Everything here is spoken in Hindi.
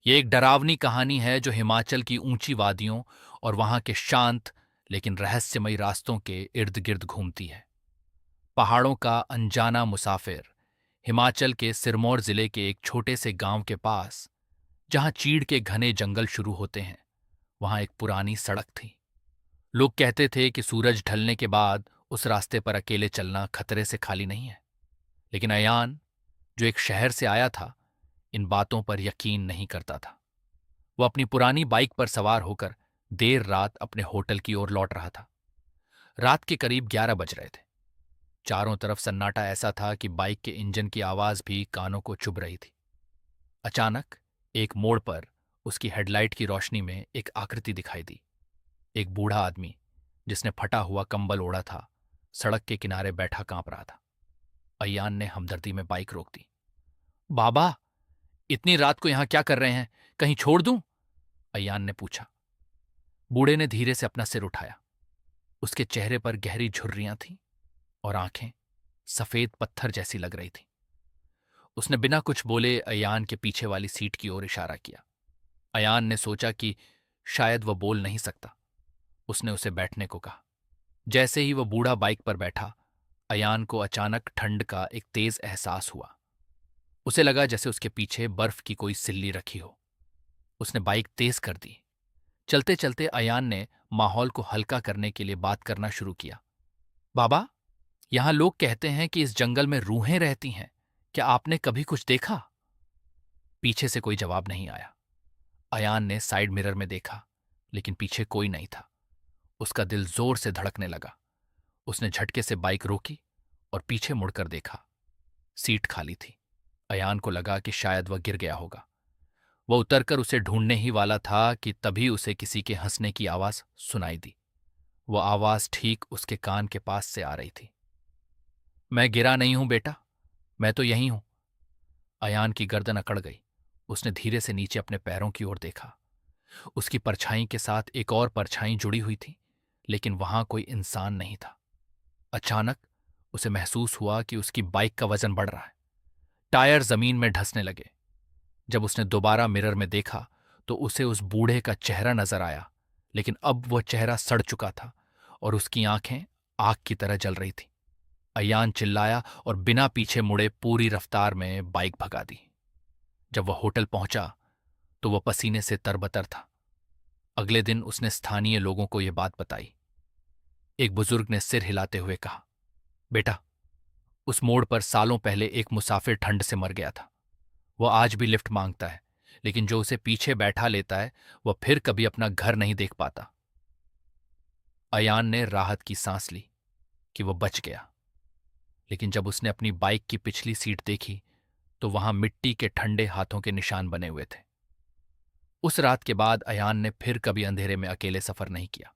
ये एक डरावनी कहानी है जो हिमाचल की ऊंची वादियों और वहां के शांत लेकिन रहस्यमयी रास्तों के इर्द गिर्द घूमती है। पहाड़ों का अनजाना मुसाफिर। हिमाचल के सिरमौर जिले के एक छोटे से गांव के पास, जहां चीड़ के घने जंगल शुरू होते हैं, वहां एक पुरानी सड़क थी। लोग कहते थे कि सूरज ढलने के बाद उस रास्ते पर अकेले चलना खतरे से खाली नहीं है। लेकिन अयान, जो एक शहर से आया था, इन बातों पर यकीन नहीं करता था। वो अपनी पुरानी बाइक पर सवार होकर देर रात अपने होटल की ओर लौट रहा था। रात के करीब 11 बज रहे थे। चारों तरफ सन्नाटा ऐसा था कि बाइक के इंजन की आवाज भी कानों को चुभ रही थी। अचानक एक मोड़ पर उसकी हेडलाइट की रोशनी में एक आकृति दिखाई दी। एक बूढ़ा आदमी, जिसने फटा हुआ कंबल ओढ़ा था, सड़क के किनारे बैठा कांप रहा था। अय्यान ने हमदर्दी में बाइक रोक दी। बाबा, इतनी रात को यहां क्या कर रहे हैं? कहीं छोड़ दूं? अय्यान ने पूछा। बूढ़े ने धीरे से अपना सिर उठाया। उसके चेहरे पर गहरी झुर्रियां थीं और आंखें सफेद पत्थर जैसी लग रही थीं। उसने बिना कुछ बोले अयान के पीछे वाली सीट की ओर इशारा किया। अयान ने सोचा कि शायद वह बोल नहीं सकता। उसने उसे बैठने को कहा। जैसे ही वह बूढ़ा बाइक पर बैठा, अयान को अचानक ठंड का एक तेज एहसास हुआ। उसे लगा जैसे उसके पीछे बर्फ की कोई सिल्ली रखी हो। उसने बाइक तेज कर दी। चलते चलते अयान ने माहौल को हल्का करने के लिए बात करना शुरू किया। बाबा, यहां लोग कहते हैं कि इस जंगल में रूहें रहती हैं। क्या आपने कभी कुछ देखा? पीछे से कोई जवाब नहीं आया। अयान ने साइड मिरर में देखा, लेकिन पीछे कोई नहीं था। उसका दिल जोर से धड़कने लगा। उसने झटके से बाइक रोकी और पीछे मुड़कर देखा। सीट खाली थी। अयान को लगा कि शायद वह गिर गया होगा। वह उतरकर उसे ढूंढने ही वाला था कि तभी उसे किसी के हंसने की आवाज सुनाई दी। वह आवाज ठीक उसके कान के पास से आ रही थी। मैं गिरा नहीं हूं बेटा, मैं तो यहीं हूं। अयान की गर्दन अकड़ गई। उसने धीरे से नीचे अपने पैरों की ओर देखा। उसकी परछाई के साथ एक और परछाई जुड़ी हुई थी, लेकिन वहां कोई इंसान नहीं था। अचानक उसे महसूस हुआ कि उसकी बाइक का वजन बढ़ रहा है। टायर जमीन में धंसने लगे। जब उसने दोबारा मिरर में देखा तो उसे उस बूढ़े का चेहरा नजर आया, लेकिन अब वह चेहरा सड़ चुका था और उसकी आंखें आग की तरह जल रही थीं। अयान चिल्लाया और बिना पीछे मुड़े पूरी रफ्तार में बाइक भगा दी। जब वह होटल पहुंचा तो वह पसीने से तरबतर था। अगले दिन उसने स्थानीय लोगों को यह बात बताई। एक बुजुर्ग ने सिर हिलाते हुए कहा, बेटा, उस मोड़ पर सालों पहले एक मुसाफिर ठंड से मर गया था। वह आज भी लिफ्ट मांगता है, लेकिन जो उसे पीछे बैठा लेता है वह फिर कभी अपना घर नहीं देख पाता। अयान ने राहत की सांस ली कि वह बच गया, लेकिन जब उसने अपनी बाइक की पिछली सीट देखी तो वहां मिट्टी के ठंडे हाथों के निशान बने हुए थे। उस रात के बाद अयान ने फिर कभी अंधेरे में अकेले सफर नहीं किया।